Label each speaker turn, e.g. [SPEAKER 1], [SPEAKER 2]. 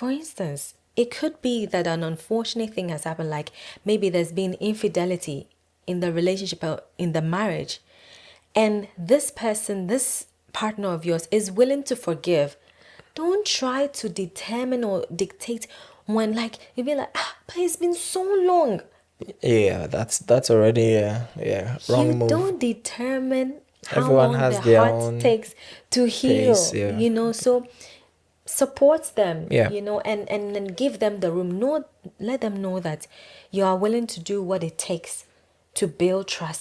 [SPEAKER 1] For instance, it could be that an unfortunate thing has happened, like maybe there's been infidelity in the relationship or in the marriage, and this person, this partner of yours, is willing to forgive. Don't try to determine or dictate when, like, you be like, but it's been so long.
[SPEAKER 2] Yeah, that's already
[SPEAKER 1] You
[SPEAKER 2] wrong move.
[SPEAKER 1] don't determine how
[SPEAKER 2] Everyone
[SPEAKER 1] long
[SPEAKER 2] has
[SPEAKER 1] the
[SPEAKER 2] their
[SPEAKER 1] heart
[SPEAKER 2] own
[SPEAKER 1] takes to
[SPEAKER 2] pace.
[SPEAKER 1] heal,
[SPEAKER 2] Yeah,
[SPEAKER 1] so support them,
[SPEAKER 2] yeah.
[SPEAKER 1] and give them the room. Let them know that you are willing to do what it takes to build trust